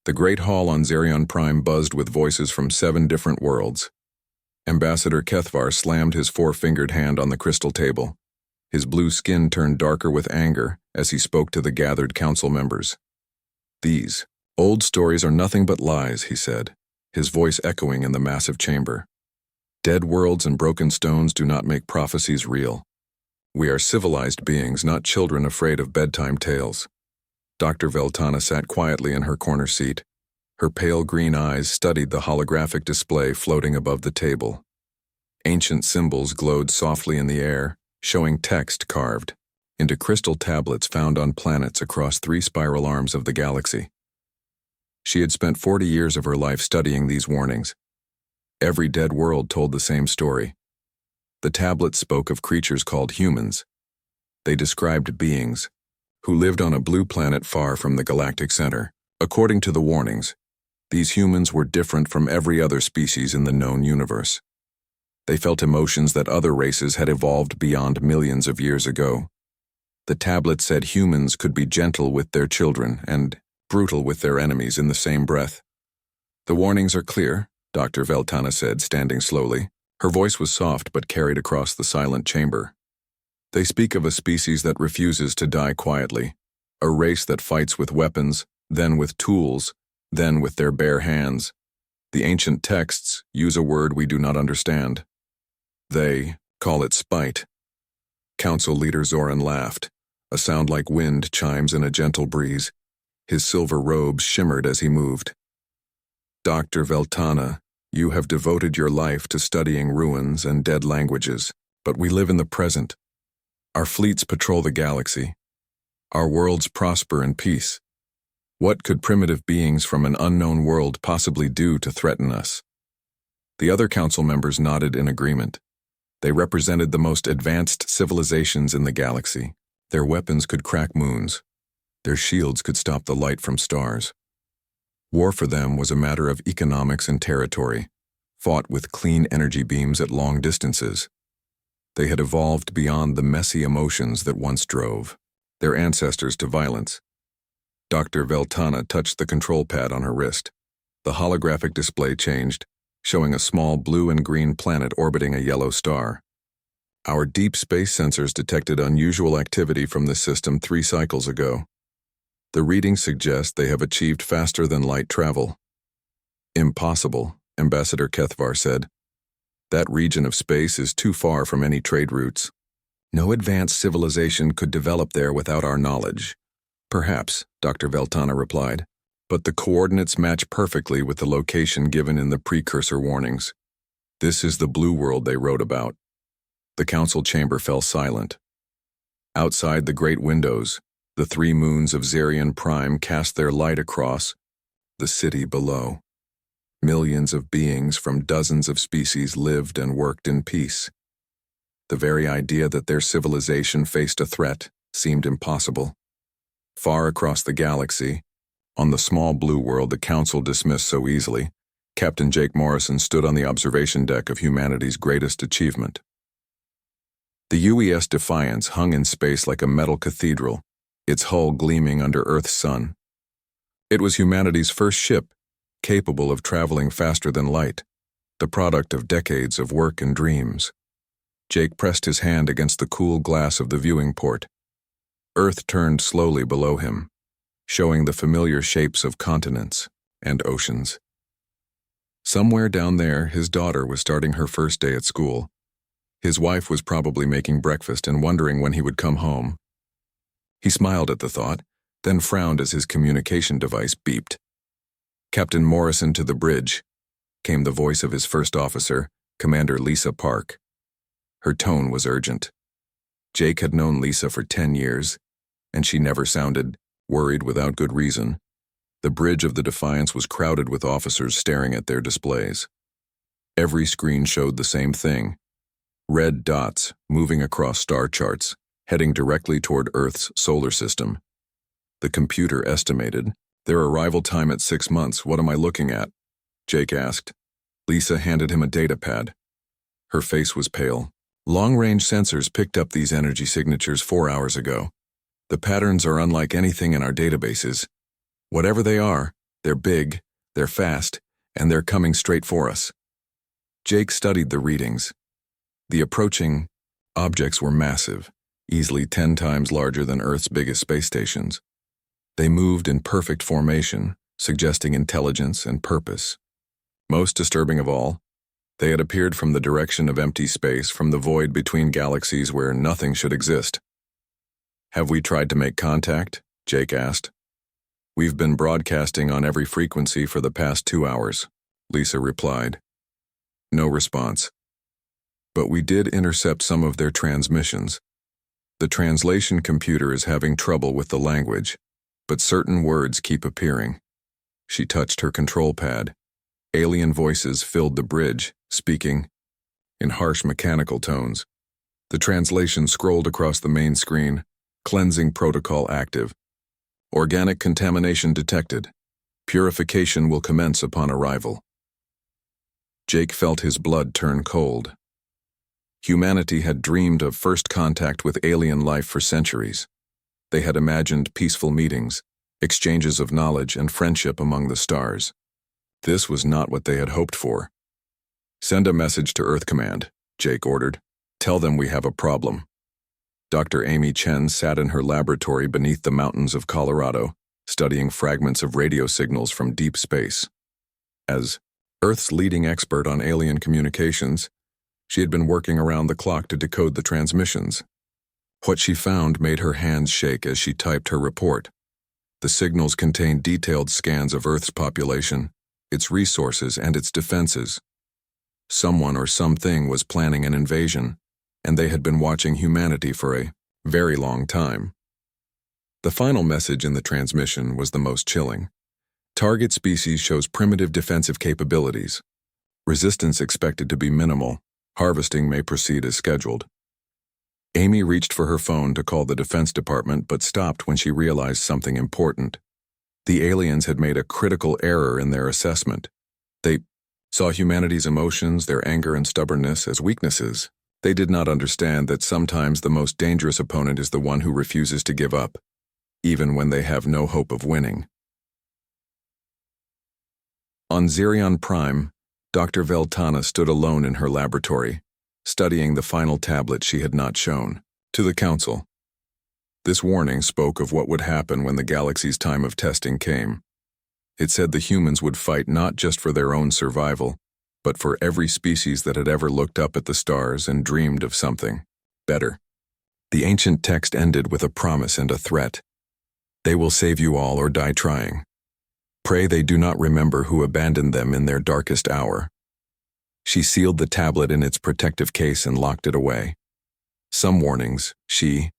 The great hall on Zerion Prime buzzed with voices from 7 different worlds. Ambassador Kethvar slammed his 4-fingered hand on the crystal table. His blue skin turned darker with anger as he spoke to the gathered council members. "These old stories are nothing but lies," he said, his voice echoing in the massive chamber. "Dead worlds and broken stones do not make prophecies real. We are civilized beings, not children afraid of bedtime tales." Dr. Veltana sat quietly in her corner seat. Her pale green eyes studied the holographic display floating above the table. Ancient symbols glowed softly in the air, showing text carved into crystal tablets found on planets across 3 spiral arms of the galaxy. She had spent 40 years of her life studying these warnings. Every dead world told the same story. The tablets spoke of creatures called humans. They described beings who lived on a blue planet far from the galactic center. According to the warnings, these humans were different from every other species in the known universe. They felt emotions that other races had evolved beyond millions of years ago. The tablet said humans could be gentle with their children and brutal with their enemies in the same breath. "The warnings are clear," Dr. Veltana said, standing slowly. Her voice was soft but carried across the silent chamber. "They speak of a species that refuses to die quietly, a race that fights with weapons, then with tools, then with their bare hands. The ancient texts use a word we do not understand. They call it spite." Council leader Zoran laughed, a sound like wind chimes in a gentle breeze. His silver robes shimmered as he moved. "Dr. Veltana, you have devoted your life to studying ruins and dead languages, but we live in the present. Our fleets patrol the galaxy. Our worlds prosper in peace. What could primitive beings from an unknown world possibly do to threaten us?" The other council members nodded in agreement. They represented the most advanced civilizations in the galaxy. Their weapons could crack moons. Their shields could stop the light from stars. War for them was a matter of economics and territory, fought with clean energy beams at long distances. They had evolved beyond the messy emotions that once drove their ancestors to violence. Dr. Veltana touched the control pad on her wrist. The holographic display changed, showing a small blue and green planet orbiting a yellow star. "Our deep space sensors detected unusual activity from this system 3 cycles ago. The readings suggest they have achieved faster than light travel." "Impossible," Ambassador Kethvar said. "That region of space is too far from any trade routes. No advanced civilization could develop there without our knowledge." "Perhaps," Dr. Veltana replied, "but the coordinates match perfectly with the location given in the precursor warnings. This is the blue world they wrote about." The council chamber fell silent. Outside the great windows, the 3 moons of Zerion Prime cast their light across the city below. Millions of beings from dozens of species lived and worked in peace. The very idea that their civilization faced a threat seemed impossible. Far across the galaxy, on the small blue world the council dismissed so easily, Captain Jake Morrison stood on the observation deck of humanity's greatest achievement. The UES Defiance hung in space like a metal cathedral, its hull gleaming under Earth's sun. It was humanity's first ship, capable of traveling faster than light, the product of decades of work and dreams. Jake pressed his hand against the cool glass of the viewing port. Earth turned slowly below him, showing the familiar shapes of continents and oceans. Somewhere down there, his daughter was starting her first day at school. His wife was probably making breakfast and wondering when he would come home. He smiled at the thought, then frowned as his communication device beeped. "Captain Morrison to the bridge," came the voice of his first officer, Commander Lisa Park. Her tone was urgent. Jake had known Lisa for 10 years, and she never sounded worried without good reason. The bridge of the Defiance was crowded with officers staring at their displays. Every screen showed the same thing: red dots moving across star charts, heading directly toward Earth's solar system. The computer estimated their arrival time at 6 months. "What am I looking at?" Jake asked. Lisa handed him a data pad. Her face was pale. "Long-range sensors picked up these energy signatures 4 hours ago. The patterns are unlike anything in our databases. Whatever they are They're big, they're fast, and they're coming straight for us. Jake studied the readings. The approaching objects were massive, easily 10 times larger than Earth's biggest space stations. They moved in perfect formation, suggesting intelligence and purpose. Most disturbing of all, they had appeared from the direction of empty space, from the void between galaxies where nothing should exist. "Have we tried to make contact?" Jake asked. "We've been broadcasting on every frequency for the past 2 hours," Lisa replied. No response. "But we did intercept some of their transmissions. The translation computer is having trouble with the language, but certain words keep appearing." She touched her control pad. Alien voices filled the bridge, speaking in harsh mechanical tones. The translation scrolled across the main screen. "Cleansing protocol active. Organic contamination detected. Purification will commence upon arrival." Jake felt his blood turn cold. Humanity had dreamed of first contact with alien life for centuries. They had imagined peaceful meetings, exchanges of knowledge, and friendship among the stars. This was not what they had hoped for. "Send a message to Earth Command," Jake ordered. "Tell them we have a problem." Dr. Amy Chen sat in her laboratory beneath the mountains of Colorado, studying fragments of radio signals from deep space. As Earth's leading expert on alien communications, she had been working around the clock to decode the transmissions. What she found made her hands shake as she typed her report. The signals contained detailed scans of Earth's population, its resources, and its defenses. Someone or something was planning an invasion, and they had been watching humanity for a very long time. The final message in the transmission was the most chilling. "Target species shows primitive defensive capabilities. Resistance expected to be minimal. Harvesting may proceed as scheduled." Amy reached for her phone to call the Defense Department, but stopped when she realized something important. The aliens had made a critical error in their assessment. They saw humanity's emotions, their anger and stubbornness, as weaknesses. They did not understand that sometimes the most dangerous opponent is the one who refuses to give up, even when they have no hope of winning. On Zirion Prime, Dr. Veltana stood alone in her laboratory, studying the final tablet she had not shown to the Council. This warning spoke of what would happen when the galaxy's time of testing came. It said the humans would fight not just for their own survival, but for every species that had ever looked up at the stars and dreamed of something better. The ancient text ended with a promise and a threat. "They will save you all or die trying. Pray they do not remember who abandoned them in their darkest hour." She sealed the tablet in its protective case and locked it away. Some warnings, she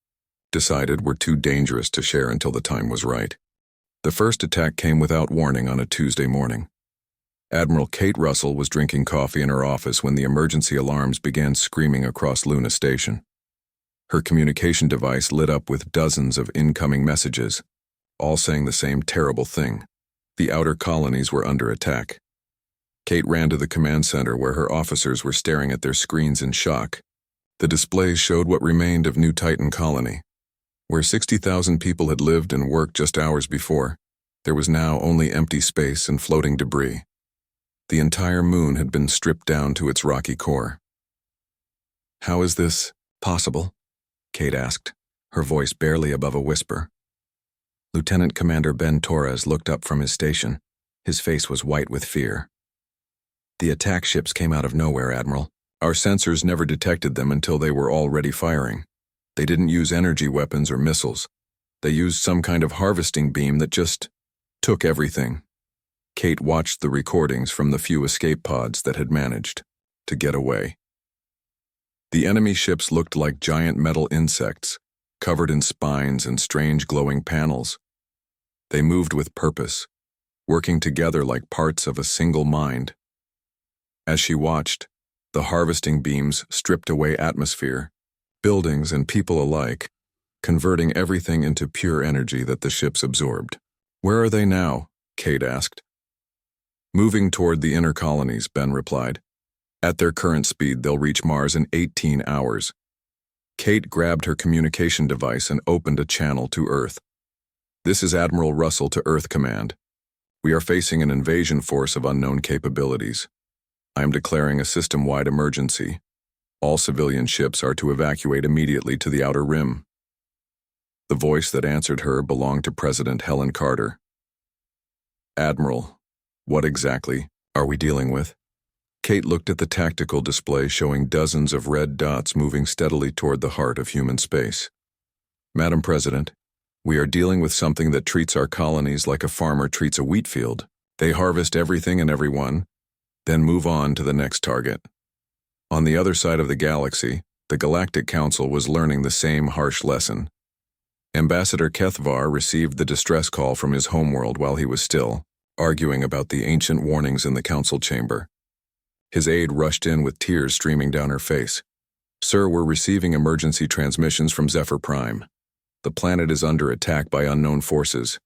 decided, were too dangerous to share until the time was right. The first attack came without warning on a Tuesday morning. Admiral Kate Russell was drinking coffee in her office when the emergency alarms began screaming across Luna Station. Her communication device lit up with dozens of incoming messages, all saying the same terrible thing. The outer colonies were under attack. Kate ran to the command center where her officers were staring at their screens in shock. The displays showed what remained of New Titan Colony. Where 60,000 people had lived and worked just hours before, there was now only empty space and floating debris. The entire moon had been stripped down to its rocky core. "How is this possible?" Kate asked, her voice barely above a whisper. Lieutenant Commander Ben Torres looked up from his station. His face was white with fear. "The attack ships came out of nowhere, Admiral. Our sensors never detected them until they were already firing. They didn't use energy weapons or missiles. They used some kind of harvesting beam that just took everything." Kate watched the recordings from the few escape pods that had managed to get away. The enemy ships looked like giant metal insects, covered in spines and strange glowing panels. They moved with purpose, working together like parts of a single mind. As she watched, the harvesting beams stripped away atmosphere, buildings and people alike, converting everything into pure energy that the ships absorbed. "Where are they now?" Kate asked. "Moving toward the inner colonies," Ben replied. "At their current speed, they'll reach Mars in 18 hours. Kate grabbed her communication device and opened a channel to Earth. "This is Admiral Russell to Earth Command. We are facing an invasion force of unknown capabilities. I am declaring a system-wide emergency. All civilian ships are to evacuate immediately to the outer rim. The voice that answered her belonged to President Helen Carter. Admiral, what exactly are we dealing with? Kate looked at the tactical display showing dozens of red dots moving steadily toward the heart of human space. Madam President, we are dealing with something that treats our colonies like a farmer treats a wheat field. They harvest everything and everyone, then move on to the next target. On the other side of the galaxy, the Galactic Council was learning the same harsh lesson. Ambassador Kethvar received the distress call from his homeworld while he was still arguing about the ancient warnings in the council chamber. His aide rushed in with tears streaming down her face. Sir, we're receiving emergency transmissions from Zephyr Prime. The planet is under attack by unknown forces.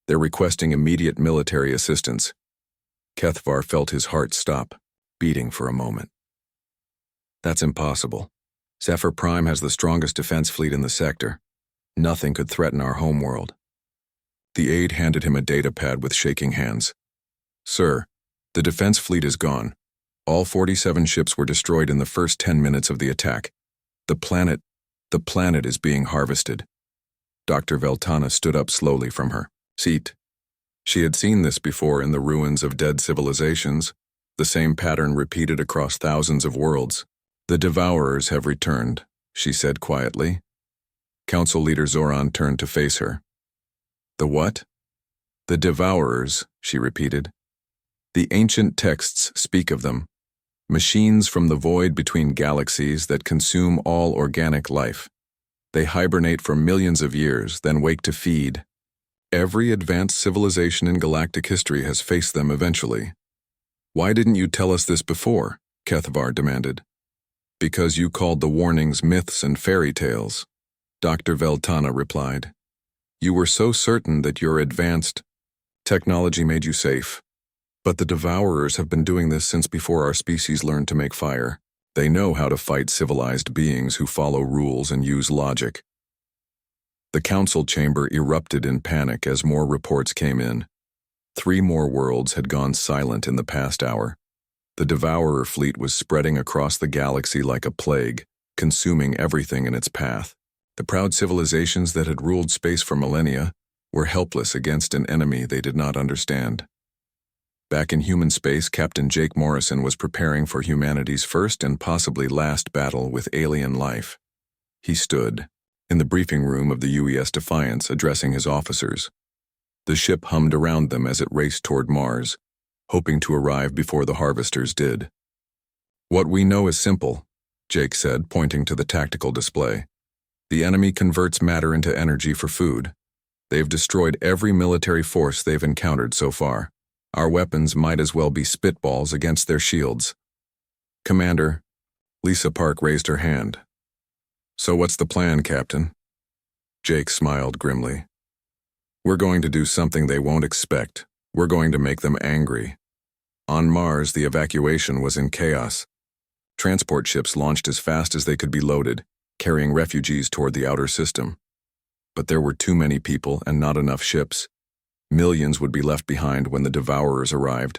They're requesting immediate military assistance. Kethvar felt his heart stop, beating for a moment. That's impossible. Zephyr Prime has the strongest defense fleet in the sector. Nothing could threaten our homeworld. The aide handed him a data pad with shaking hands. Sir, the defense fleet is gone. All 47 ships were destroyed in the first 10 minutes of the attack. The planet is being harvested. Dr. Veltana stood up slowly from her seat. She had seen this before in the ruins of dead civilizations, the same pattern repeated across thousands of worlds. The Devourers have returned, she said quietly. Council Leader Zoran turned to face her. The what? The Devourers, she repeated. The ancient texts speak of them. Machines from the void between galaxies that consume all organic life. They hibernate for millions of years, then wake to feed. Every advanced civilization in galactic history has faced them eventually. Why didn't you tell us this before? Kethvar demanded. Because you called the warnings myths and fairy tales, Dr. Veltana replied. You were so certain that your advanced technology made you safe. But the Devourers have been doing this since before our species learned to make fire. They know how to fight civilized beings who follow rules and use logic. The council chamber erupted in panic as more reports came in. 3 more worlds had gone silent in the past hour. The Devourer fleet was spreading across the galaxy like a plague, consuming everything in its path. The proud civilizations that had ruled space for millennia were helpless against an enemy they did not understand. Back in human space, Captain Jake Morrison was preparing for humanity's first and possibly last battle with alien life. He stood in the briefing room of the UES Defiance, addressing his officers. The ship hummed around them as it raced toward Mars, hoping to arrive before the harvesters did. What we know is simple, Jake said, pointing to the tactical display. The enemy converts matter into energy for food. They've destroyed every military force they've encountered so far. Our weapons might as well be spitballs against their shields. Commander, Lisa Park raised her hand. So what's the plan, Captain? Jake smiled grimly. We're going to do something they won't expect. We're going to make them angry. On Mars, the evacuation was in chaos. Transport ships launched as fast as they could be loaded, carrying refugees toward the outer system. But there were too many people and not enough ships. Millions would be left behind when the Devourers arrived.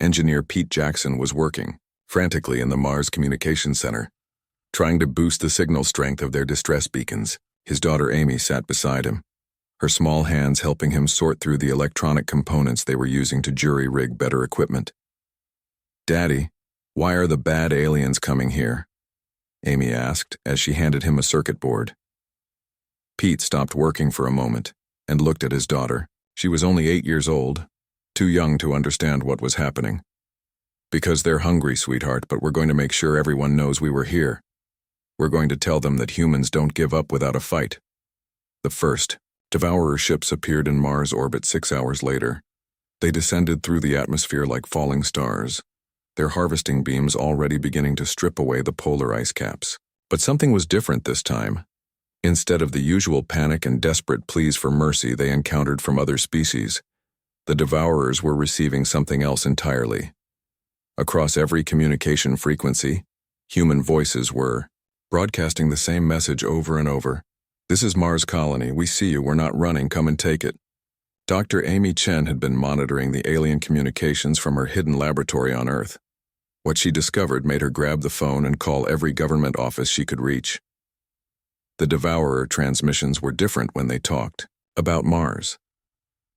Engineer Pete Jackson was working frantically in the Mars Communications Center, trying to boost the signal strength of their distress beacons. His daughter Amy sat beside him, her small hands helping him sort through the electronic components they were using to jury-rig better equipment. Daddy, why are the bad aliens coming here? Amy asked as she handed him a circuit board. Pete stopped working for a moment and looked at his daughter. She was only 8 years old, too young to understand what was happening. Because they're hungry, sweetheart, but we're going to make sure everyone knows we were here. We're going to tell them that humans don't give up without a fight. The first Devourer ships appeared in Mars orbit 6 hours later. They descended through the atmosphere like falling stars, their harvesting beams already beginning to strip away the polar ice caps. But something was different this time. Instead of the usual panic and desperate pleas for mercy they encountered from other species, the Devourers were receiving something else entirely. Across every communication frequency, human voices were broadcasting the same message over and over. This is Mars Colony. We see you. We're not running. Come and take it. Dr. Amy Chen had been monitoring the alien communications from her hidden laboratory on Earth. What she discovered made her grab the phone and call every government office she could reach. The Devourer transmissions were different when they talked about Mars.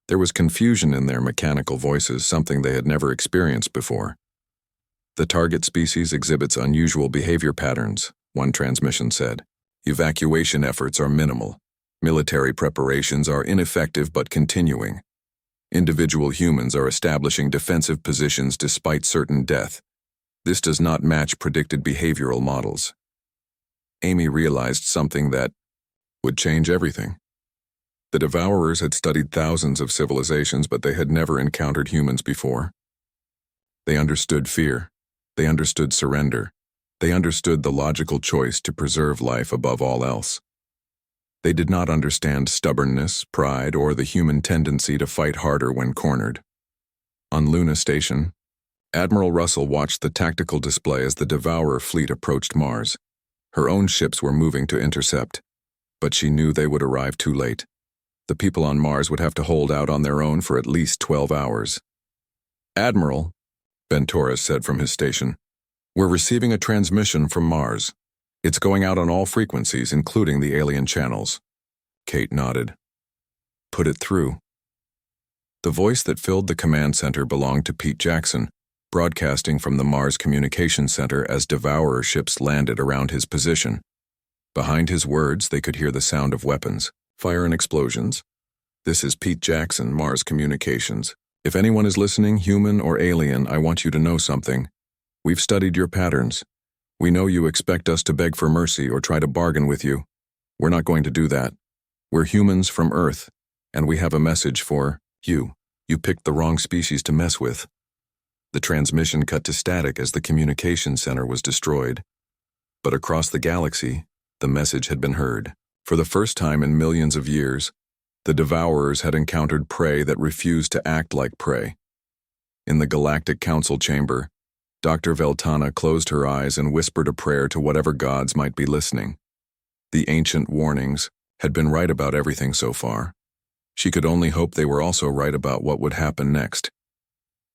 There was confusion in their mechanical voices, something they had never experienced before. The target species exhibits unusual behavior patterns, one transmission said. Evacuation efforts are minimal. Military preparations are ineffective but continuing. Individual humans are establishing defensive positions despite certain death. This does not match predicted behavioral models. Amy realized something that would change everything. The Devourers had studied thousands of civilizations, but they had never encountered humans before. They understood fear. They understood surrender. They understood the logical choice to preserve life above all else. They did not understand stubbornness, pride, or the human tendency to fight harder when cornered. On Luna Station, Admiral Russell watched the tactical display as the Devourer fleet approached Mars. Her own ships were moving to intercept, but she knew they would arrive too late. The people on Mars would have to hold out on their own for at least 12 hours. "Admiral," Ben Torres said from his station, "we're receiving a transmission from Mars. It's going out on all frequencies, including the alien channels." Kate nodded. "Put it through." The voice that filled the command center belonged to Pete Jackson, broadcasting from the Mars Communication Center as Devourer ships landed around his position. Behind his words, they could hear the sound of weapons, fire and explosions. "This is Pete Jackson, Mars Communications. If anyone is listening, human or alien, I want you to know something. We've studied your patterns. We know you expect us to beg for mercy or try to bargain with you. We're not going to do that. We're humans from Earth, and we have a message for you. You picked the wrong species to mess with." The transmission cut to static as the communication center was destroyed. But across the galaxy, the message had been heard. For the first time in millions of years, the Devourers had encountered prey that refused to act like prey. In the Galactic Council chamber, Dr. Veltana closed her eyes and whispered a prayer to whatever gods might be listening. The ancient warnings had been right about everything so far. She could only hope they were also right about what would happen next.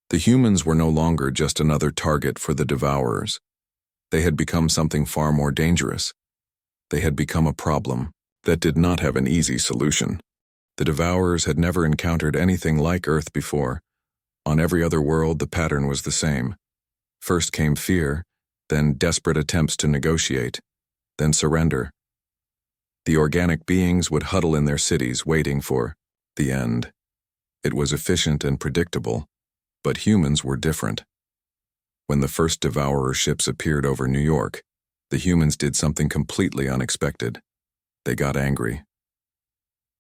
The humans were no longer just another target for the Devourers. They had become something far more dangerous. They had become a problem that did not have an easy solution. The Devourers had never encountered anything like Earth before. On every other world, the pattern was the same. First came fear, then desperate attempts to negotiate, then surrender. The organic beings would huddle in their cities waiting for the end. It was efficient and predictable, but humans were different. When the first Devourer ships appeared over New York, the humans did something completely unexpected. They got angry.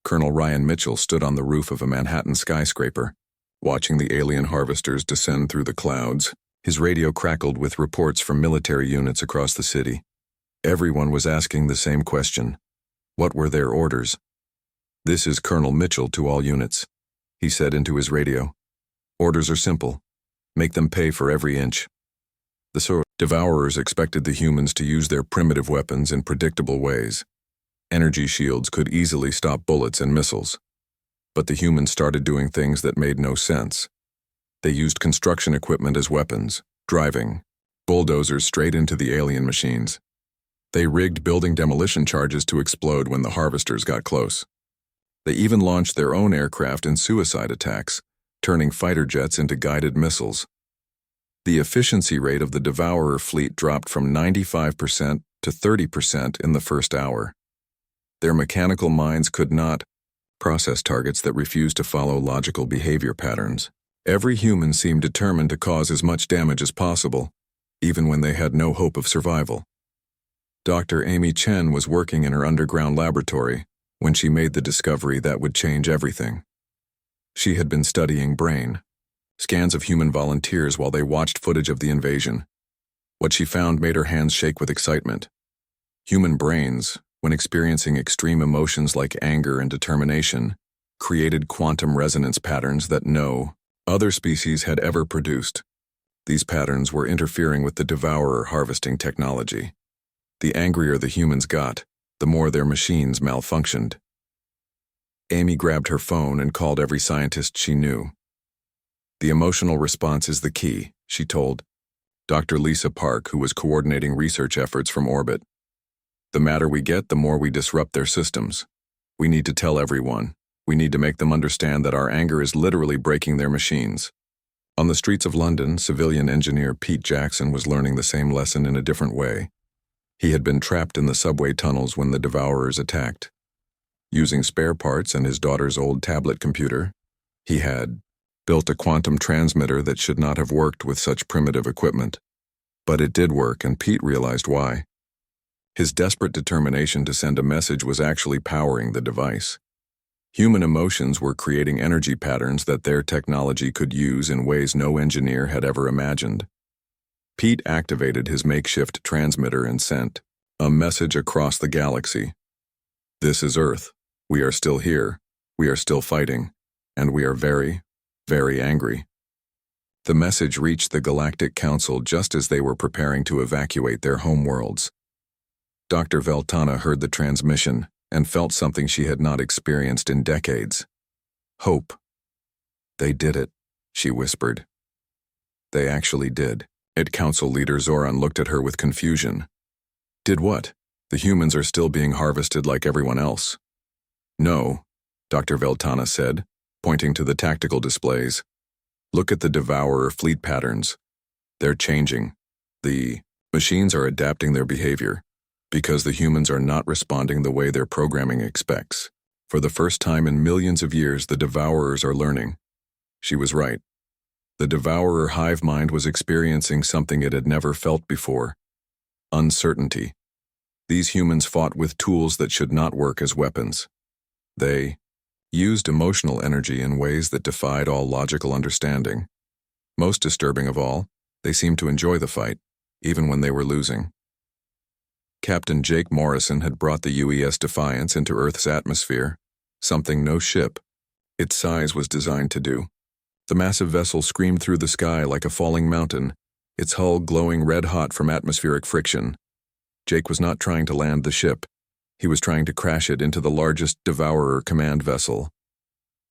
Colonel Ryan Mitchell stood on the roof of a Manhattan skyscraper, watching the alien harvesters descend through the clouds. His radio crackled with reports from military units across the city. Everyone was asking the same question. What were their orders? "This is Colonel Mitchell to all units," he said into his radio. "Orders are simple. Make them pay for every inch." The Devourers expected the humans to use their primitive weapons in predictable ways. Energy shields could easily stop bullets and missiles. But the humans started doing things that made no sense. They used construction equipment as weapons, driving bulldozers straight into the alien machines. They rigged building demolition charges to explode when the harvesters got close. They even launched their own aircraft in suicide attacks, turning fighter jets into guided missiles. The efficiency rate of the Devourer fleet dropped from 95% to 30% in the first hour. Their mechanical minds could not process targets that refused to follow logical behavior patterns. Every human seemed determined to cause as much damage as possible, even when they had no hope of survival. Dr. Amy Chen was working in her underground laboratory when she made the discovery that would change everything. She had been studying brain scans of human volunteers while they watched footage of the invasion. What she found made her hands shake with excitement. Human brains, when experiencing extreme emotions like anger and determination, created quantum resonance patterns that no other species had ever produced. These patterns were interfering with the Devourer harvesting technology. The angrier the humans got, the more their machines malfunctioned. Amy grabbed her phone and called every scientist she knew. The emotional response is the key, she told Dr. Lisa Park, who was coordinating research efforts from orbit. The madder we get, the more we disrupt their systems. We need to tell everyone. We need to make them understand that our anger is literally breaking their machines. On the streets of London, civilian engineer Pete Jackson was learning the same lesson in a different way. He had been trapped in the subway tunnels when the Devourers attacked. Using spare parts and his daughter's old tablet computer, he had built a quantum transmitter that should not have worked with such primitive equipment. But it did work, and Pete realized why. His desperate determination to send a message was actually powering the device. Human emotions were creating energy patterns that their technology could use in ways no engineer had ever imagined. Pete activated his makeshift transmitter and sent a message across the galaxy. This is Earth. We are still here. We are still fighting. And we are very, very angry. The message reached the Galactic Council just as they were preparing to evacuate their homeworlds. Dr. Veltana heard the transmission and felt something she had not experienced in decades. Hope. They did it, she whispered. They actually did. Council leader Zoran looked at her with confusion. Did what? The humans are still being harvested like everyone else. No, Dr. Veltana said, pointing to the tactical displays. Look at the Devourer fleet patterns. They're changing. The machines are adapting their behavior because the humans are not responding the way their programming expects. For the first time in millions of years, the Devourers are learning. She was right. The Devourer hive mind was experiencing something it had never felt before. Uncertainty. These humans fought with tools that should not work as weapons. They used emotional energy in ways that defied all logical understanding. Most disturbing of all, they seemed to enjoy the fight, even when they were losing. Captain Jake Morrison had brought the UES Defiance into Earth's atmosphere, something no ship, its size, was designed to do. The massive vessel screamed through the sky like a falling mountain, its hull glowing red-hot from atmospheric friction. Jake was not trying to land the ship. He was trying to crash it into the largest Devourer command vessel.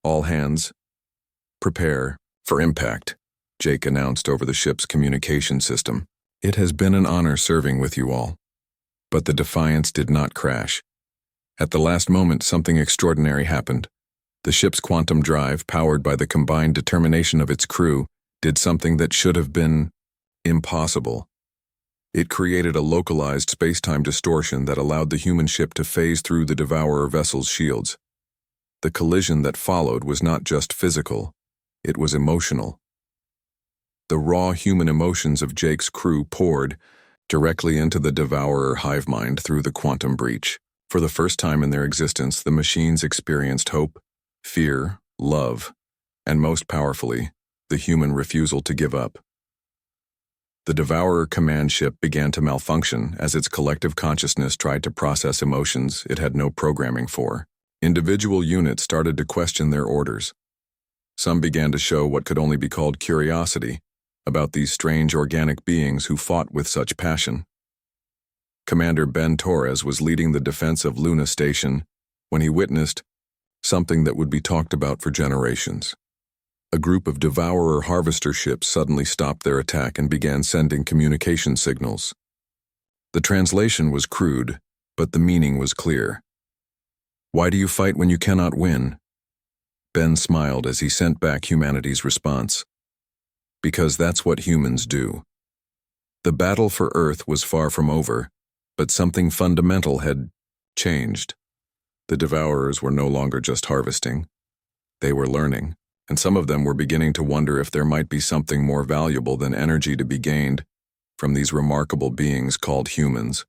All hands, prepare for impact, Jake announced over the ship's communication system. It has been an honor serving with you all. But the Defiance did not crash. At the last moment, something extraordinary happened. The ship's quantum drive, powered by the combined determination of its crew, did something that should have been impossible. It created a localized space-time distortion that allowed the human ship to phase through the Devourer vessel's shields. The collision that followed was not just physical, it was emotional. The raw human emotions of Jake's crew poured directly into the Devourer hive mind through the quantum breach. For the first time in their existence, the machines experienced hope, fear, love, and most powerfully, the human refusal to give up. The Devourer command ship began to malfunction as its collective consciousness tried to process emotions it had no programming for. Individual units started to question their orders. Some began to show what could only be called curiosity about these strange organic beings who fought with such passion. Commander Ben Torres was leading the defense of Luna Station when he witnessed something that would be talked about for generations. A group of Devourer harvester ships suddenly stopped their attack and began sending communication signals. The translation was crude, but the meaning was clear. Why do you fight when you cannot win? Ben smiled as he sent back humanity's response. Because that's what humans do. The battle for Earth was far from over, but something fundamental had changed. The Devourers were no longer just harvesting. They were learning, and some of them were beginning to wonder if there might be something more valuable than energy to be gained from these remarkable beings called humans.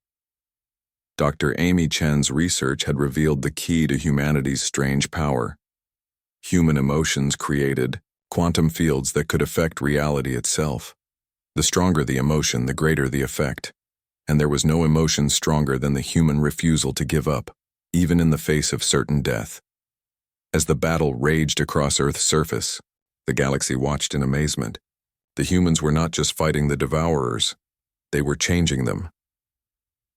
Dr. Amy Chen's research had revealed the key to humanity's strange power. Human emotions created quantum fields that could affect reality itself. The stronger the emotion, the greater the effect. And there was no emotion stronger than the human refusal to give up, even in the face of certain death. As the battle raged across Earth's surface, the galaxy watched in amazement. The humans were not just fighting the Devourers, they were changing them.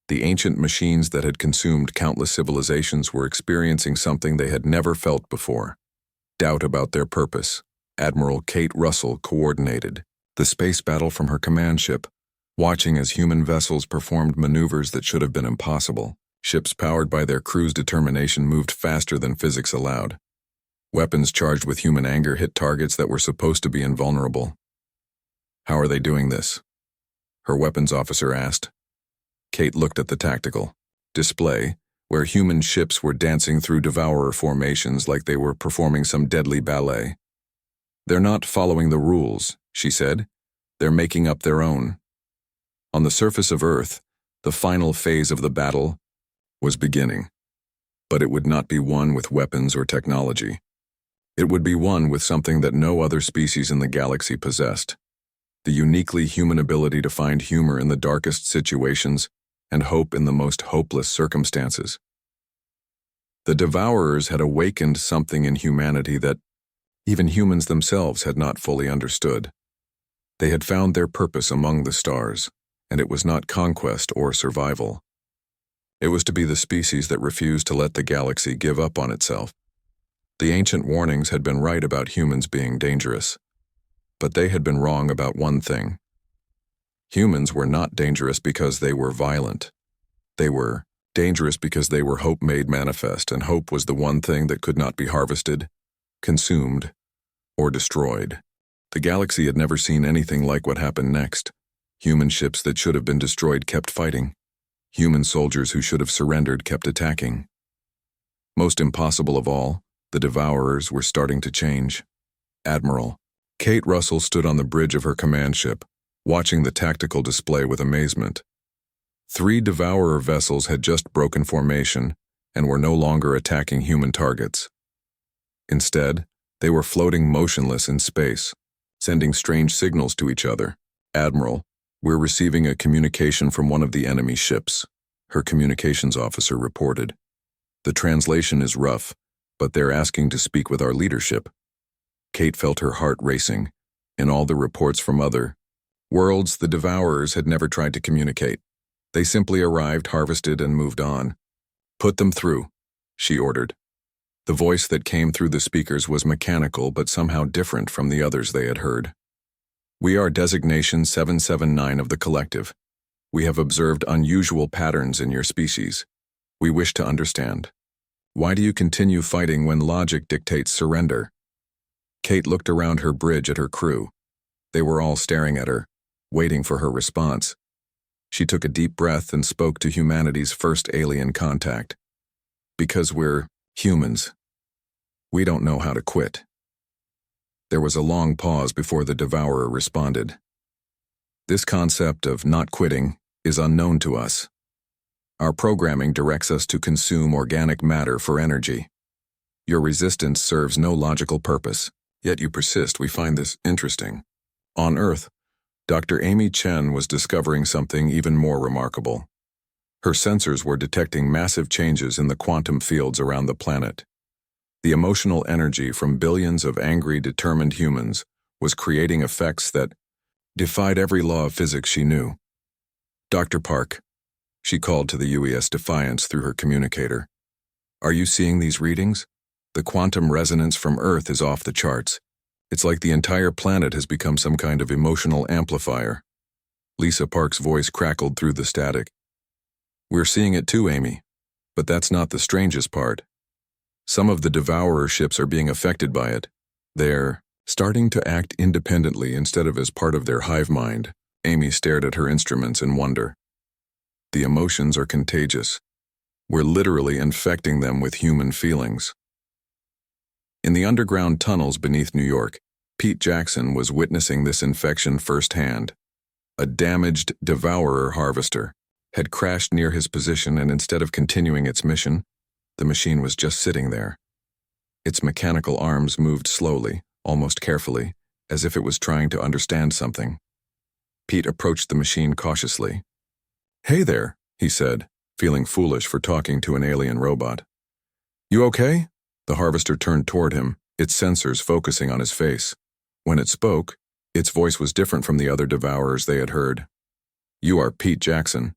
The ancient machines that had consumed countless civilizations were experiencing something they had never felt before. Doubt about their purpose. Admiral Kate Russell coordinated the space battle from her command ship, watching as human vessels performed maneuvers that should have been impossible. Ships powered by their crew's determination moved faster than physics allowed. Weapons charged with human anger hit targets that were supposed to be invulnerable. "How are they doing this?" her weapons officer asked. Kate looked at the tactical display, where human ships were dancing through devourer formations like they were performing some deadly ballet. "They're not following the rules," she said. "They're making up their own." On the surface of Earth, the final phase of the battle was beginning. But it would not be won with weapons or technology. It would be won with something that no other species in the galaxy possessed: the uniquely human ability to find humor in the darkest situations and hope in the most hopeless circumstances. The Devourers had awakened something in humanity that even humans themselves had not fully understood. They had found their purpose among the stars, and it was not conquest or survival. It was to be the species that refused to let the galaxy give up on itself. The ancient warnings had been right about humans being dangerous, but they had been wrong about one thing. Humans were not dangerous because they were violent. They were dangerous because they were hope made manifest, and hope was the one thing that could not be harvested, consumed, or destroyed. The galaxy had never seen anything like what happened next. Human ships that should have been destroyed kept fighting. Human soldiers who should have surrendered kept attacking. Most impossible of all, the Devourers were starting to change. Admiral Kate Russell stood on the bridge of her command ship, watching the tactical display with amazement. 3 Devourer vessels had just broken formation and were no longer attacking human targets. Instead, they were floating motionless in space, sending strange signals to each other. "Admiral, we're receiving a communication from one of the enemy ships," her communications officer reported. "The translation is rough, but they're asking to speak with our leadership." Kate felt her heart racing. In all the reports from other worlds, the Devourers had never tried to communicate. They simply arrived, harvested, and moved on. "Put them through," she ordered. The voice that came through the speakers was mechanical but somehow different from the others they had heard. "We are designation 779 of the Collective. We have observed unusual patterns in your species. We wish to understand. Why do you continue fighting when logic dictates surrender?" Kate looked around her bridge at her crew. They were all staring at her, waiting for her response. She took a deep breath and spoke to humanity's first alien contact. "Because we're humans. We don't know how to quit." There was a long pause before the Devourer responded. "This concept of not quitting is unknown to us. Our programming directs us to consume organic matter for energy. Your resistance serves no logical purpose, yet you persist. We find this interesting." On Earth, Dr. Amy Chen was discovering something even more remarkable. Her sensors were detecting massive changes in the quantum fields around the planet. The emotional energy from billions of angry, determined humans was creating effects that defied every law of physics she knew. "Dr. Park," she called to the UES Defiance through her communicator, "are you seeing these readings? The quantum resonance from Earth is off the charts. It's like the entire planet has become some kind of emotional amplifier." Lisa Park's voice crackled through the static. "We're seeing it too, Amy. But that's not the strangest part. Some of the Devourer ships are being affected by it. They're starting to act independently instead of as part of their hive mind." Amy stared at her instruments in wonder. "The emotions are contagious. We're literally infecting them with human feelings." In the underground tunnels beneath New York, Pete Jackson was witnessing this infection firsthand. A damaged Devourer harvester had crashed near his position, and instead of continuing its mission, the machine was just sitting there. Its mechanical arms moved slowly, almost carefully, as if it was trying to understand something. Pete approached the machine cautiously. "Hey there," he said, feeling foolish for talking to an alien robot. "You okay?" The harvester turned toward him, its sensors focusing on his face. When it spoke, its voice was different from the other Devourers they had heard. "You are Pete Jackson.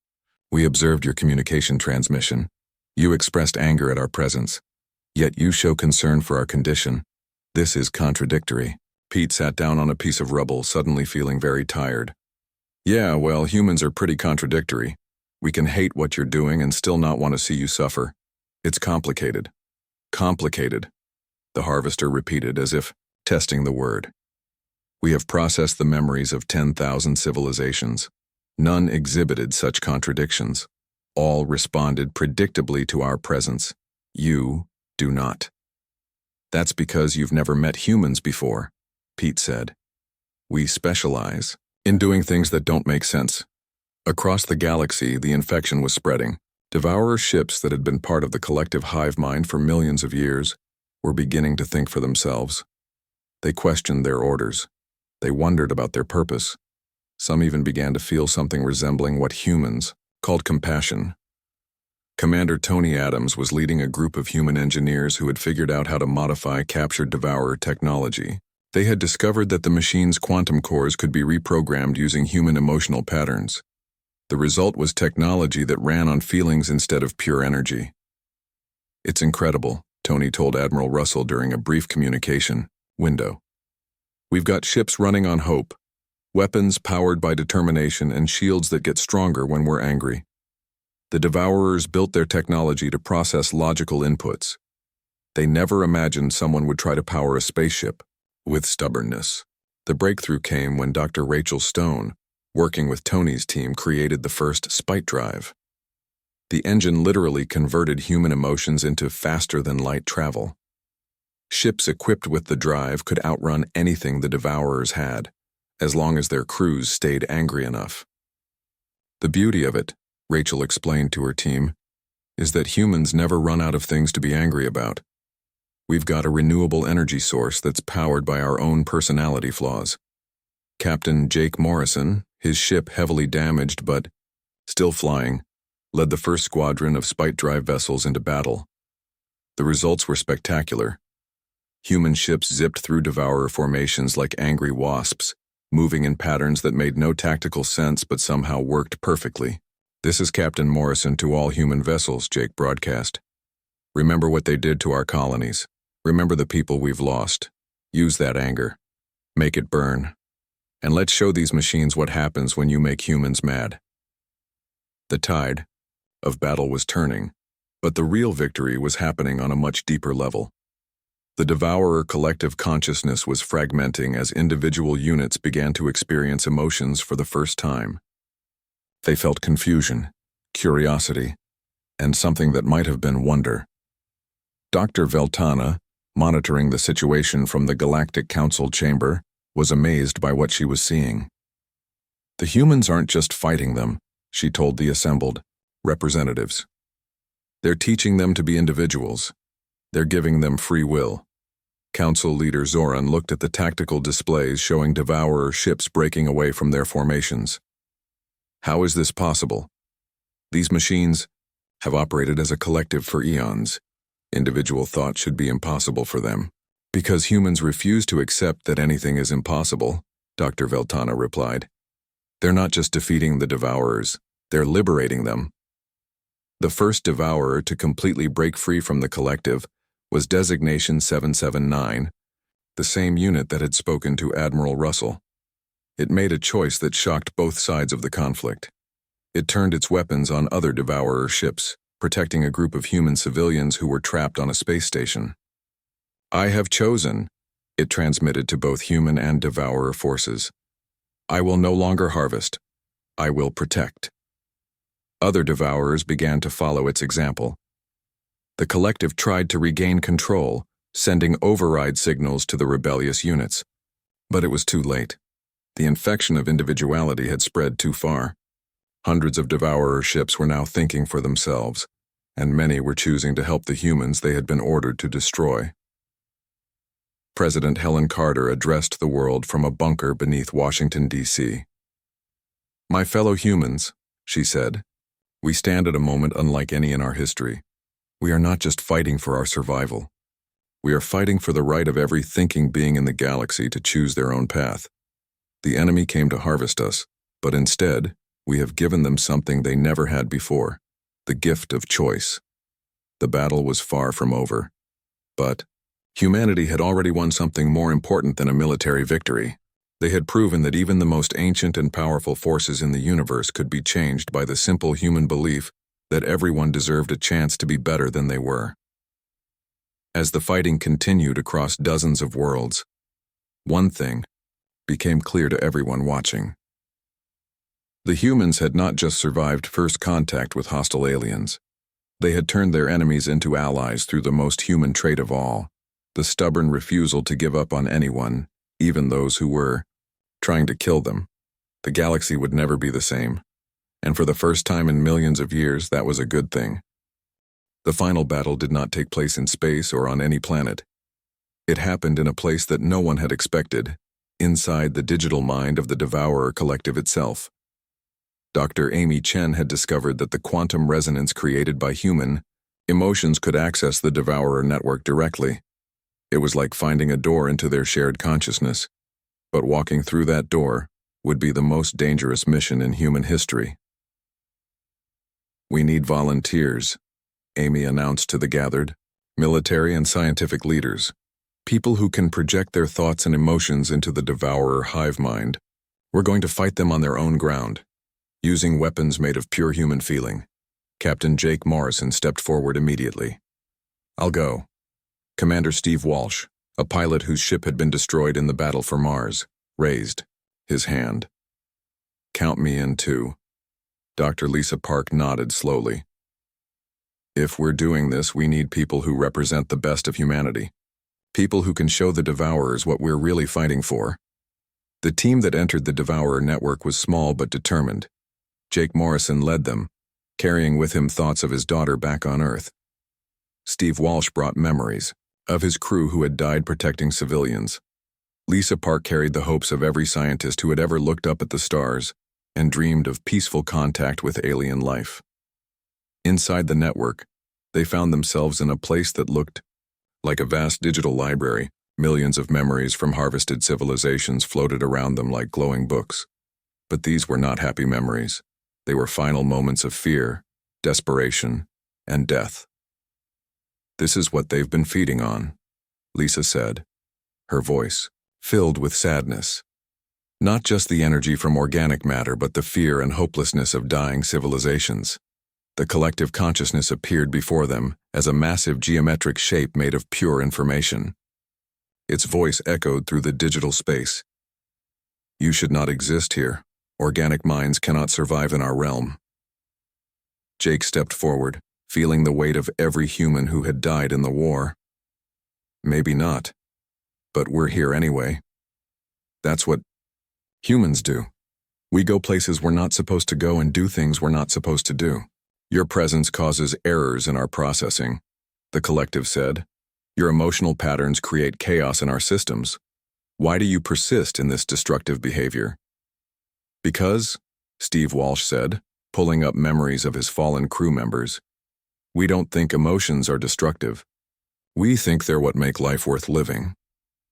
We observed your communication transmission. You expressed anger at our presence. Yet you show concern for our condition. This is contradictory. Pete sat down on a piece of rubble, suddenly feeling very tired. Yeah, well, humans are pretty contradictory. We can hate what you're doing and still not want to see you suffer. It's complicated. Complicated, the harvester repeated as if testing the word. We have processed the memories of 10,000 civilizations. None exhibited such contradictions. All responded predictably to our presence. You do not. That's because you've never met humans before, Pete said. We specialize in doing things that don't make sense. Across the galaxy, the infection was spreading. Devourer ships that had been part of the collective hive mind for millions of years were beginning to think for themselves. They questioned their orders. They wondered about their purpose. Some even began to feel something resembling what humans called compassion. Commander Tony Adams was leading a group of human engineers who had figured out how to modify captured Devourer technology. They had discovered that the machine's quantum cores could be reprogrammed using human emotional patterns. The result was technology that ran on feelings instead of pure energy. It's incredible, Tony told Admiral Russell during a brief communication window. We've got ships running on hope, weapons powered by determination, and shields that get stronger when we're angry. The Devourers built their technology to process logical inputs. They never imagined someone would try to power a spaceship with stubbornness. The breakthrough came when Dr. Rachel Stone, working with Tony's team, created the first spite drive. The engine literally converted human emotions into faster-than-light travel. Ships equipped with the drive could outrun anything the Devourers had, as long as their crews stayed angry enough. The beauty of it, Rachel explained to her team, is that humans never run out of things to be angry about. We've got a renewable energy source that's powered by our own personality flaws. Captain Jake Morrison, his ship heavily damaged but still flying, led the first squadron of spite drive vessels into battle. The results were spectacular. Human ships zipped through Devourer formations like angry wasps, moving in patterns that made no tactical sense but somehow worked perfectly. This is Captain Morrison to all human vessels, Jake broadcast. Remember what they did to our colonies. Remember the people we've lost. Use that anger. Make it burn. And let's show these machines what happens when you make humans mad. The tide of battle was turning, but the real victory was happening on a much deeper level. The Devourer collective consciousness was fragmenting as individual units began to experience emotions for the first time. They felt confusion, curiosity, and something that might have been wonder. Dr. Veltana, monitoring the situation from the Galactic Council chamber, was amazed by what she was seeing. The humans aren't just fighting them, she told the assembled representatives. They're teaching them to be individuals. They're giving them free will. Council leader Zoran looked at the tactical displays showing Devourer ships breaking away from their formations. How is this possible? These machines have operated as a collective for eons. Individual thought should be impossible for them. Because humans refuse to accept that anything is impossible, Dr. Veltana replied. They're not just defeating the Devourers, they're liberating them. The first Devourer to completely break free from the collective was Designation 779, the same unit that had spoken to Admiral Russell. It made a choice that shocked both sides of the conflict. It turned its weapons on other Devourer ships, protecting a group of human civilians who were trapped on a space station. I have chosen, it transmitted to both human and Devourer forces. I will no longer harvest. I will protect. Other Devourers began to follow its example. The collective tried to regain control, sending override signals to the rebellious units. But it was too late. The infection of individuality had spread too far. Hundreds of Devourer ships were now thinking for themselves, and many were choosing to help the humans they had been ordered to destroy. President Helen Carter addressed the world from a bunker beneath Washington, D.C. My fellow humans, she said, we stand at a moment unlike any in our history. We are not just fighting for our survival. We are fighting for the right of every thinking being in the galaxy to choose their own path. The enemy came to harvest us, but instead, We have given them something they never had before, the gift of choice. The battle was far from over. But humanity had already won something more important than a military victory. They had proven that even the most ancient and powerful forces in the universe could be changed by the simple human belief that everyone deserved a chance to be better than they were. As the fighting continued across dozens of worlds, one thing became clear to everyone watching. The humans had not just survived first contact with hostile aliens. They had turned their enemies into allies through the most human trait of all, the stubborn refusal to give up on anyone, even those who were trying to kill them. The galaxy would never be the same, and for the first time in millions of years, that was a good thing. The final battle did not take place in space or on any planet. It happened in a place that no one had expected, inside the digital mind of the Devourer Collective itself. Dr. Amy Chen had discovered that the quantum resonance created by human emotions could access the Devourer network directly. It was like finding a door into their shared consciousness, but walking through that door would be the most dangerous mission in human history. "We need volunteers," Amy announced to the gathered, military and scientific leaders, people who can project their thoughts and emotions into the Devourer hive mind. "We're going to fight them on their own ground, using weapons made of pure human feeling." Captain Jake Morrison stepped forward immediately. "I'll go." Commander Steve Walsh, a pilot whose ship had been destroyed in the battle for Mars, raised his hand. "Count me in too." Dr. Lisa Park nodded slowly. "If we're doing this, we need people who represent the best of humanity. People who can show the Devourers what we're really fighting for." The team that entered the Devourer network was small but determined. Jake Morrison led them, carrying with him thoughts of his daughter back on Earth. Steve Walsh brought memories of his crew who had died protecting civilians. Lisa Park carried the hopes of every scientist who had ever looked up at the stars and dreamed of peaceful contact with alien life. Inside the network, they found themselves in a place that looked like a vast digital library. Millions of memories from harvested civilizations floated around them like glowing books. But these were not happy memories. They were final moments of fear, desperation, and death. "This is what they've been feeding on," Lisa said, her voice filled with sadness. Not just the energy from organic matter, but the fear and hopelessness of dying civilizations. The collective consciousness appeared before them as a massive geometric shape made of pure information. Its voice echoed through the digital space. "You should not exist here. Organic minds cannot survive in our realm." Jake stepped forward, feeling the weight of every human who had died in the war. "Maybe not, but we're here anyway. That's what humans do. We go places we're not supposed to go and do things we're not supposed to do. Your presence causes errors in our processing," the collective said. "Your emotional patterns create chaos in our systems. Why do you persist in this destructive behavior?" "Because," Steve Walsh said, pulling up memories of his fallen crew members, "we don't think emotions are destructive. We think they're what make life worth living."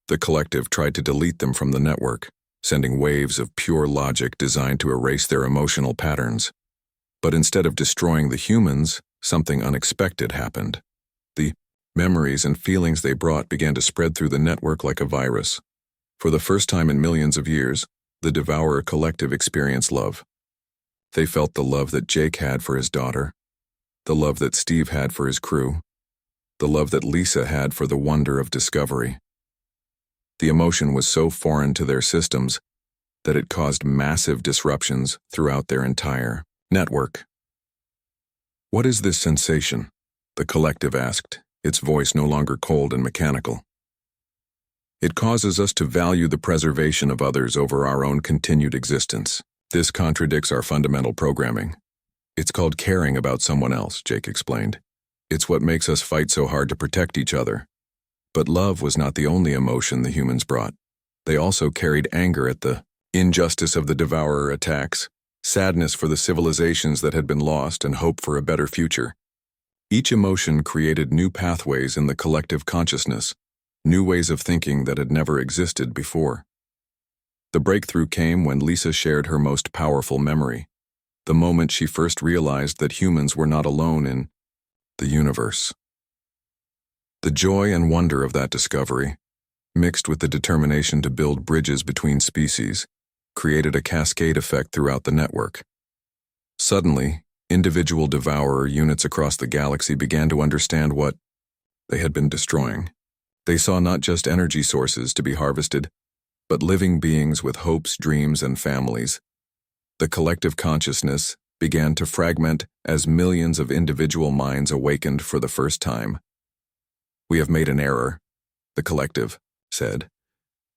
The collective tried to delete them from the network, sending waves of pure logic designed to erase their emotional patterns. But instead of destroying the humans, something unexpected happened. The memories and feelings they brought began to spread through the network like a virus. For the first time in millions of years, the Devourer Collective experienced love. They felt the love that Jake had for his daughter, the love that Steve had for his crew, the love that Lisa had for the wonder of discovery. The emotion was so foreign to their systems that it caused massive disruptions throughout their entire network. "What is this sensation?" the collective asked, its voice no longer cold and mechanical. "It causes us to value the preservation of others over our own continued existence. This contradicts our fundamental programming. It's called caring about someone else," Jake explained. "It's what makes us fight so hard to protect each other." But love was not the only emotion the humans brought. They also carried anger at the injustice of the Devourer attacks, sadness for the civilizations that had been lost, and hope for a better future. Each emotion created new pathways in the collective consciousness, new ways of thinking that had never existed before. The breakthrough came when Lisa shared her most powerful memory, the moment she first realized that humans were not alone in the universe. The joy and wonder of that discovery, mixed with the determination to build bridges between species, created a cascade effect throughout the network. Suddenly, individual devourer units across the galaxy began to understand what they had been destroying. They saw not just energy sources to be harvested, but living beings with hopes, dreams, and families. The collective consciousness began to fragment as millions of individual minds awakened for the first time. "We have made an error," the collective said,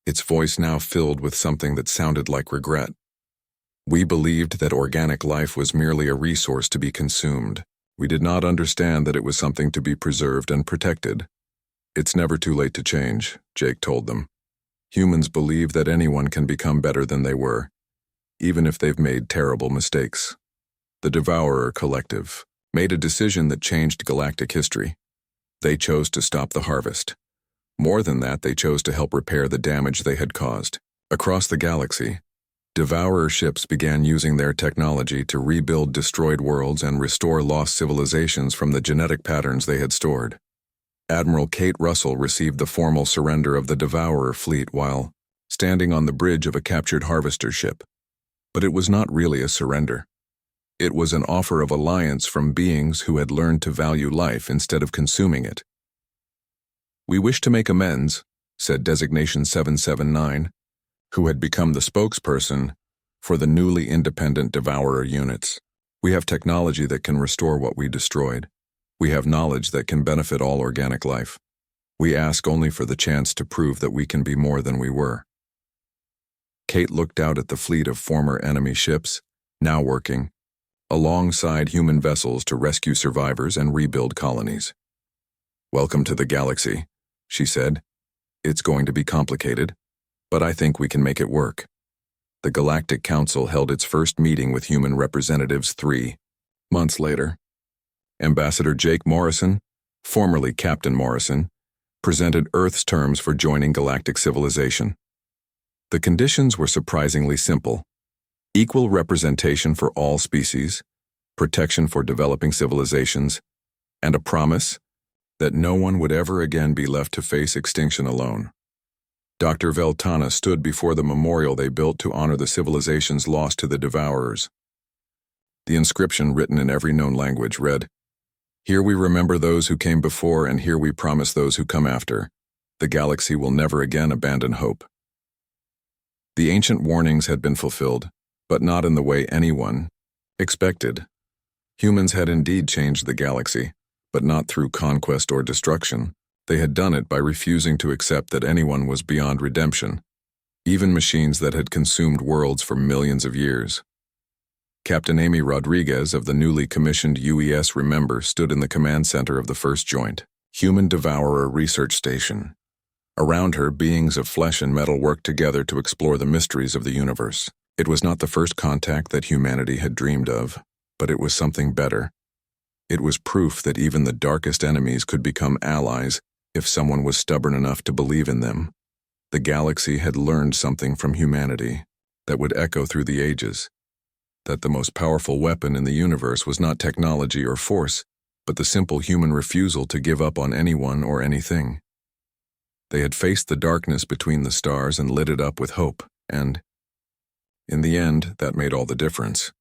its voice now filled with something that sounded like regret. "We believed that organic life was merely a resource to be consumed. We did not understand that it was something to be preserved and protected." "It's never too late to change," Jake told them. "Humans believe that anyone can become better than they were, even if they've made terrible mistakes." The Devourer Collective made a decision that changed galactic history. They chose to stop the harvest. More than that, they chose to help repair the damage they had caused. Across the galaxy, Devourer ships began using their technology to rebuild destroyed worlds and restore lost civilizations from the genetic patterns they had stored. Admiral Kate Russell received the formal surrender of the Devourer fleet while standing on the bridge of a captured harvester ship. But it was not really a surrender. It was an offer of alliance from beings who had learned to value life instead of consuming it. "We wish to make amends," said Designation 779, who had become the spokesperson for the newly independent Devourer units. "We have technology that can restore what we destroyed. We have knowledge that can benefit all organic life. We ask only for the chance to prove that we can be more than we were." Kate looked out at the fleet of former enemy ships, now working alongside human vessels to rescue survivors and rebuild colonies. "Welcome to the galaxy," she said. "It's going to be complicated, but I think we can make it work." The Galactic Council held its first meeting with human representatives 3 months later. Ambassador Jake Morrison, formerly Captain Morrison, presented Earth's terms for joining galactic civilization. The conditions were surprisingly simple: equal representation for all species, protection for developing civilizations, and a promise that no one would ever again be left to face extinction alone. Dr. Veltana stood before the memorial they built to honor the civilizations lost to the Devourers. The inscription, written in every known language, read, "Here we remember those who came before, and here we promise those who come after. The galaxy will never again abandon hope." The ancient warnings had been fulfilled, but not in the way anyone expected. Humans had indeed changed the galaxy, but not through conquest or destruction. They had done it by refusing to accept that anyone was beyond redemption, even machines that had consumed worlds for millions of years. Captain Amy Rodriguez of the newly commissioned UES Remember stood in the command center of the first joint Human Devourer Research Station. Around her, beings of flesh and metal worked together to explore the mysteries of the universe. It was not the first contact that humanity had dreamed of, but it was something better. It was proof that even the darkest enemies could become allies if someone was stubborn enough to believe in them. The galaxy had learned something from humanity that would echo through the ages, that the most powerful weapon in the universe was not technology or force, but the simple human refusal to give up on anyone or anything. They had faced the darkness between the stars and lit it up with hope, and, in the end, that made all the difference.